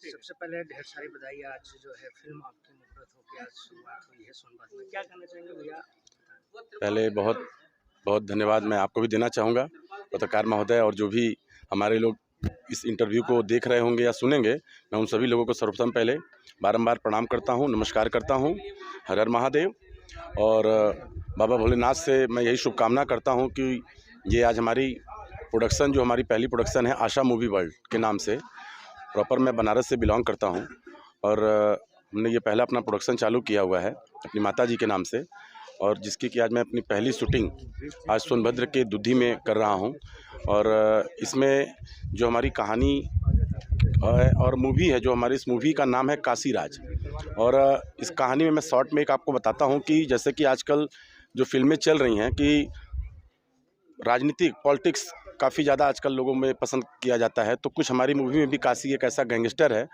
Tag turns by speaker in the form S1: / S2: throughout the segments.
S1: सबसे पहले ढेर सारी बधाई। आज जो है फिल्म आपकी मुहूर्त होकर आज शुरुआत हुई है सोनभद्र में, क्या कहना चाहेंगे भैया?
S2: पहले बहुत बहुत धन्यवाद मैं आपको भी देना चाहूँगा, पत्रकार महोदय, और जो भी हमारे लोग इस इंटरव्यू को देख रहे होंगे या सुनेंगे, मैं उन सभी लोगों को सर्वप्रथम पहले बारंबार प्रणाम करता हूँ, नमस्कार करता हूँ, हर हर महादेव। और बाबा भोलेनाथ से मैं यही शुभकामना करता हूँ कि ये आज हमारी प्रोडक्शन, जो हमारी पहली प्रोडक्शन है आशा मूवी वर्ल्ड के नाम से, प्रॉपर मैं बनारस से बिलोंग करता हूँ, और हमने ये पहला अपना प्रोडक्शन चालू किया हुआ है अपनी माता जी के नाम से, और जिसकी कि आज मैं अपनी पहली शूटिंग आज सोनभद्र के दुधी में कर रहा हूँ। और इसमें जो हमारी कहानी है और मूवी है, जो हमारी इस मूवी का नाम है काशीराज। और इस कहानी में मैं शॉर्ट में एक आपको बताता हूँ कि जैसे कि आजकल जो फिल्में चल रही हैं कि राजनीतिक पॉलिटिक्स काफ़ी ज़्यादा आजकल लोगों में पसंद किया जाता है, तो कुछ हमारी मूवी में भी काशी एक ऐसा गैंगस्टर है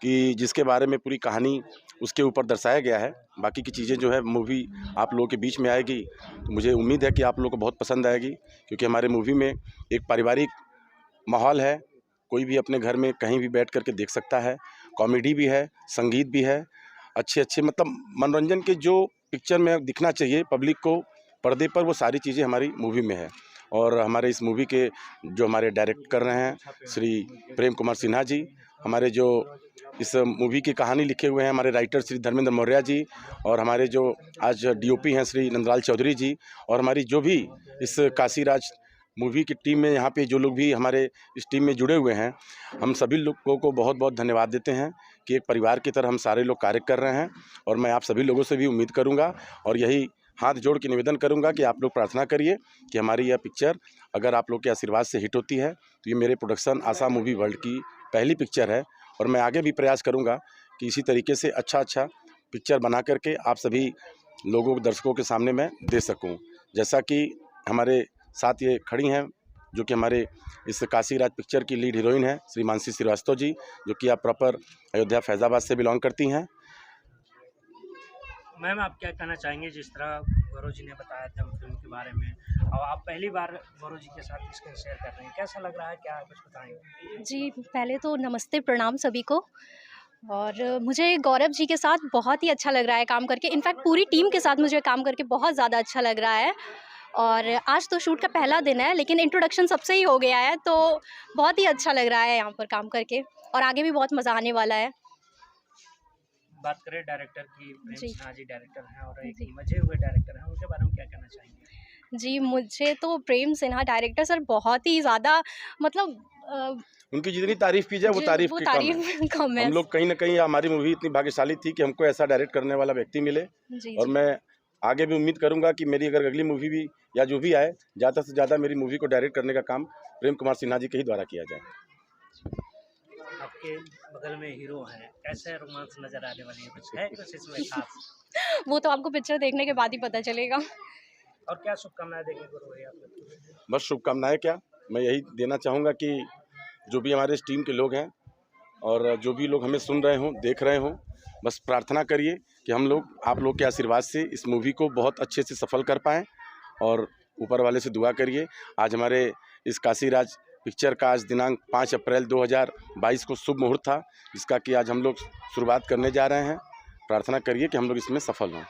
S2: कि जिसके बारे में पूरी कहानी उसके ऊपर दर्शाया गया है। बाकी की चीज़ें जो है मूवी आप लोगों के बीच में आएगी, तो मुझे उम्मीद है कि आप लोगों को बहुत पसंद आएगी, क्योंकि हमारे मूवी में एक पारिवारिक माहौल है, कोई भी अपने घर में कहीं भी बैठ करके देख सकता है, कॉमेडी भी है, संगीत भी है, अच्छे अच्छे मतलब मनोरंजन के जो पिक्चर में दिखना चाहिए पब्लिक को पर्दे पर, वो सारी चीज़ें हमारी मूवी में है। और हमारे इस मूवी के जो हमारे डायरेक्ट कर रहे हैं श्री प्रेम कुमार सिन्हा जी, हमारे जो इस मूवी की कहानी लिखे हुए हैं हमारे राइटर श्री धर्मेंद्र मौर्य जी, और हमारे जो आज डीओपी हैं श्री नंदलाल चौधरी जी, और हमारी जो भी इस काशीराज मूवी की टीम में यहाँ पे जो लोग भी हमारे इस टीम में जुड़े हुए हैं, हम सभी लोगों को बहुत बहुत धन्यवाद देते हैं कि एक परिवार की तरह हम सारे लोग कार्य कर रहे हैं। और मैं आप सभी लोगों से भी उम्मीद करूँगा और यही हाथ जोड़ के निवेदन करूंगा कि आप लोग प्रार्थना करिए कि हमारी यह पिक्चर अगर आप लोग के आशीर्वाद से हिट होती है, तो ये मेरे प्रोडक्शन आशा मूवी वर्ल्ड की पहली पिक्चर है, और मैं आगे भी प्रयास करूंगा कि इसी तरीके से अच्छा पिक्चर बना करके आप सभी लोगों को, दर्शकों के सामने मैं दे सकूं। जैसा कि हमारे साथ ये खड़ी हैं, जो कि हमारे इस काशीराज पिक्चर की लीड हीरोइन है श्री मानसी श्रीवास्तव जी, जो कि आप प्रॉपर अयोध्या फैज़ाबाद से बिलोंग करती हैं।
S1: मैम, आप क्या कहना चाहेंगे? जिस तरह गौरव जी ने बताया था फिल्म के बारे में, और आप पहली बार गौरव जी के साथ स्क्रीन शेयर कर रहे हैं, कैसा लग रहा है, क्या कुछ बताएंगे?
S3: जी, पहले तो नमस्ते, प्रणाम सभी को। और मुझे गौरव जी के साथ बहुत ही अच्छा लग रहा है काम करके। इनफैक्ट पूरी टीम के साथ मुझे काम करके बहुत ज़्यादा अच्छा लग रहा है। और आज तो शूट का पहला दिन है, लेकिन इंट्रोडक्शन सबसे ही हो गया है, तो बहुत ही अच्छा लग रहा है यहाँ पर काम करके, और आगे भी बहुत मज़ा आने वाला है।
S1: बात करें डायरेक्टर की, प्रेम
S3: जी।
S1: सिन्हा जी डायरेक्टर हैं और एक
S3: जी।
S1: मजे हुए डायरेक्टर हैं, उनके बारे में क्या कहना चाहेंगे?
S3: जी, मुझे तो प्रेम सिन्हा डायरेक्टर सर बहुत ही ज़्यादा मतलब
S2: उनकी जितनी तारीफ़ की जाए वो तारीफ़ की कम है।
S3: कम है।
S2: हम लोग कहीं न कहीं हमारी मूवी इतनी भाग्यशाली थी कि हमको ऐसा डायरेक्ट करने वाला व्यक्ति मिले,
S3: जी,
S2: और
S3: जी।
S2: मैं आगे भी उम्मीद करूँगा कि मेरी अगर अगली मूवी भी या जो भी आए, ज़्यादा से ज़्यादा मेरी मूवी को डायरेक्ट करने का काम प्रेम कुमार सिन्हा जी के ही द्वारा किया जाए।
S1: आपके बगल में हीरो हैं, कैसे रोमांस नजर आने वाली है, कुछ है कुछ इसमें खास?
S3: वो तो आपको पिक्चर देखने के बाद ही पता चलेगा।
S1: और क्या शुभकामनाएं देंगे गुरु भैया आप लोग?
S2: बस शुभकामनाएँ क्या, मैं यही देना चाहूँगा कि जो भी हमारे इस टीम के लोग हैं और जो भी लोग हमें सुन रहे हों, देख रहे हों, बस प्रार्थना करिए कि हम लोग आप लोग के आशीर्वाद से इस मूवी को बहुत अच्छे से सफल कर पाएँ, और ऊपर वाले से दुआ करिए। आज हमारे इस काशीराज पिक्चर का आज दिनांक 5 अप्रैल 2022 को शुभ मुहूर्त था, जिसका कि आज हम लोग शुरुआत करने जा रहे हैं। प्रार्थना करिए कि हम लोग इसमें सफल हों।